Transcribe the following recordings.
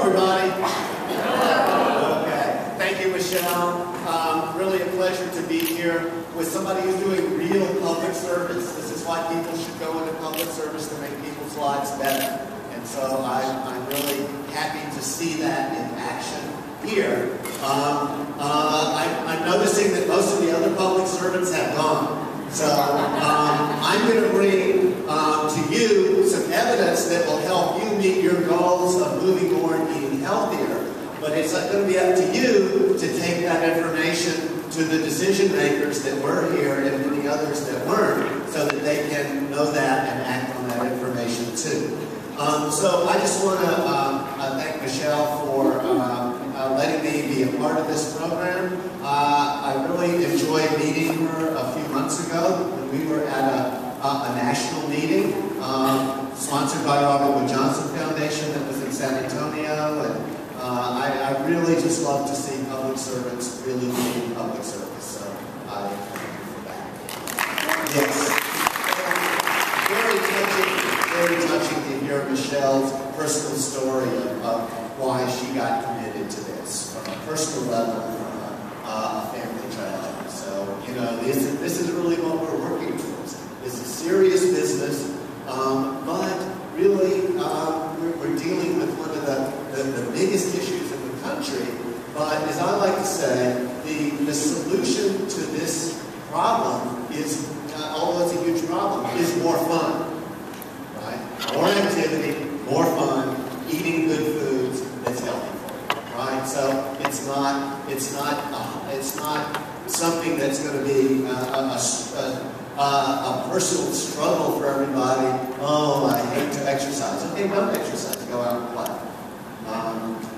everybody. Okay. Thank you, Michelle. Really a pleasure to be here with somebody who's doing real public service. This is why people should go into public service, to make people's lives better. And so I'm really happy to see that in action here. I'm noticing that most of the other public servants have gone. So I'm going to bring to you some evidence that will help you meet your goals of moving more and eating healthier. But it's going to be up to you to take that information to the decision makers that were here and many others that weren't, so that they can know that and act on that information too. So I just want to thank Michelle for letting me be a part of this program. I really enjoyed meeting her a few months ago when we were at a national meeting sponsored by Robert Wood Johnson Foundation that was in San Antonio. And I really just love to see public servants really leading public service. So I thank you for that. Yes. Very touching to hear Michelle's personal story of why she got committed to this from a personal level, from a family tragedy. So, you know, this is really what we're working towards. It's a serious business, but really we're dealing with one of the biggest issues in the country. But as I like to say, the solution to this problem is, although it's a huge problem, is more fun. More activity, more fun, eating good foods that's healthy for you, right? So it's not something that's going to be a personal struggle for everybody. Oh, I hate to exercise. Okay, don't exercise. Go out and play.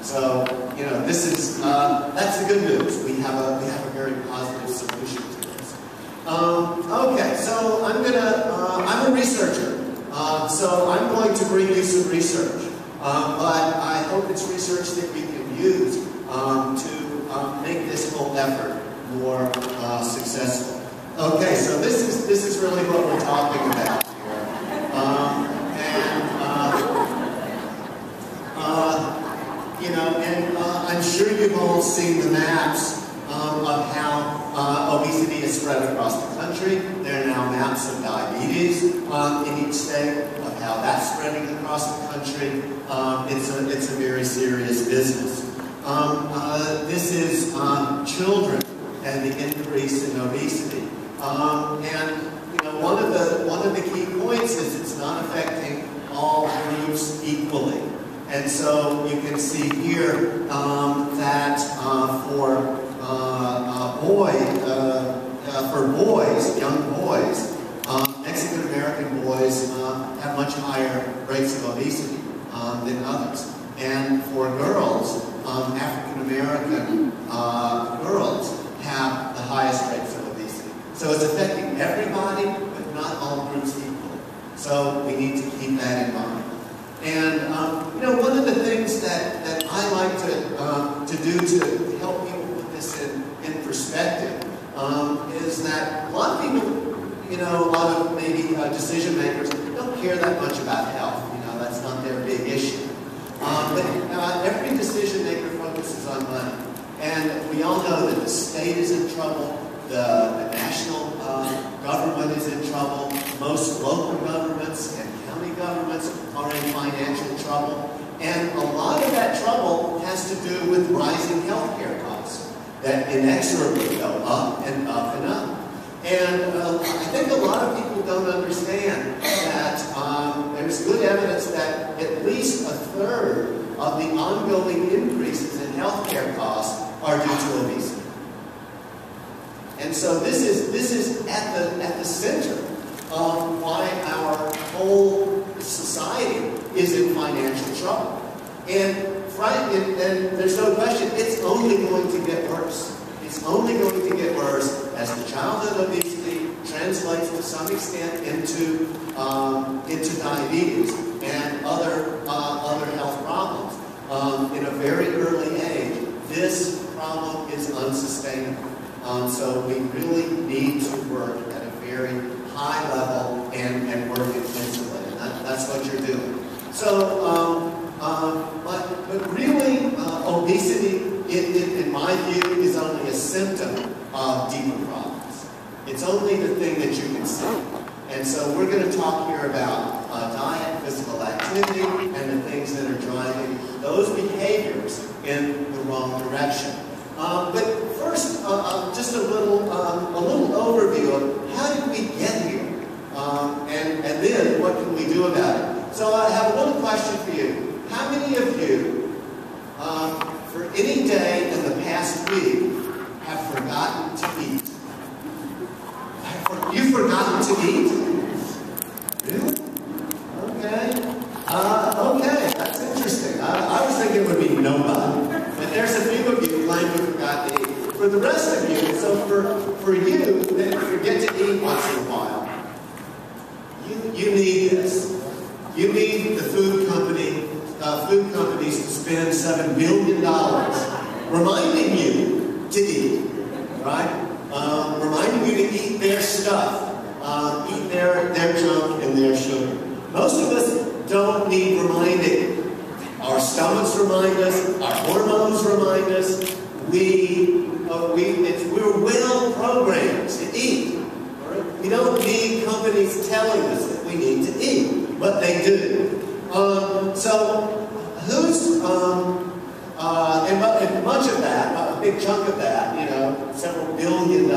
So you know, this is that's the good news. We have a very positive solution to this. Okay, so I'm a researcher. So I'm going to bring you some research, but I hope it's research that we can use to make this whole effort more successful. Okay, so this is really what we're talking about here, you know, and I'm sure you've all seen the maps of how obesity is spread across the country. There are now maps of diabetes in each state, of how that's spreading across the country. It's a very serious business. This is children and the increase in obesity. And you know, one of the key points is it's not affecting all groups equally. And so you can see here that for boys, young boys, Mexican American boys have much higher rates of obesity than others. And for girls, African American girls have the highest rates of obesity. So it's affecting everybody, but not all groups equally. So we need to keep that in mind. And you know, one of the things that I like to do to help people put this in perspective is that a lot of people, you know, a lot of maybe decision makers don't care that much about health. You know, that's not their big issue. But every decision maker focuses on money. And we all know that the state is in trouble, the national government is in trouble, most local governments and county governments are in financial trouble. And a lot of that trouble has to do with rising healthcare costs that inexorably go up and up and up. And I think a lot of people don't understand that there's good evidence that at least a third of the ongoing increases in healthcare costs are due to obesity. And so this is at the center of why our whole society is in financial trouble. And there's no question, it's only going to get worse. It's only going to get worse as the childhood obesity translates to some extent into diabetes and other health problems. In a very early age, this problem is unsustainable. So we really need to work at a very high level and work intensively. And that's what you're doing. So, but really, symptom of deeper problems. It's only the thing that you can see. And so we're going to talk here about diet, physical activity, and the things that are driving those behaviors in the wrong direction. But first, just a little overview of how did we get here, and then what can we do about it. So I have a little question for you. How many of you, for any day in the past week, have forgotten to eat? You've forgotten to eat? Really? Okay. Okay, that's interesting. I was thinking it would be nobody. But there's a few of you who claim you forgot to eat. For the rest of you, so for you that forget to eat once in a while, you need this. You need the food companies to spend $7 billion reminding you to eat, right? Reminding you to eat their stuff, eat their junk and their sugar. Most of us don't need reminding. Our stomachs remind us, our hormones remind us. We're well programmed to eat. Right? We don't need companies telling us that we need to eat, but they do. So who's and much of that, a big chunk of that, several $1 billion,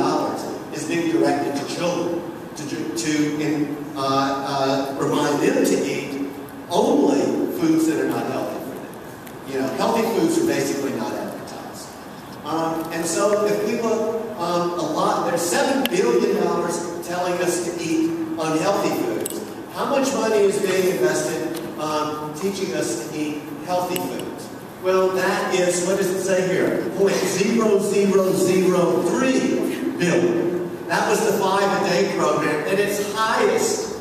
is being directed to children to remind them to eat only foods that are not healthy for them. Healthy foods are basically not advertised. And so if we look a lot, there's $7 billion telling us to eat unhealthy foods. How much money is being invested teaching us to eat healthy foods? Well, that is, what does it say here? 0.0003 billion. That was the 5-a-day program at its highest.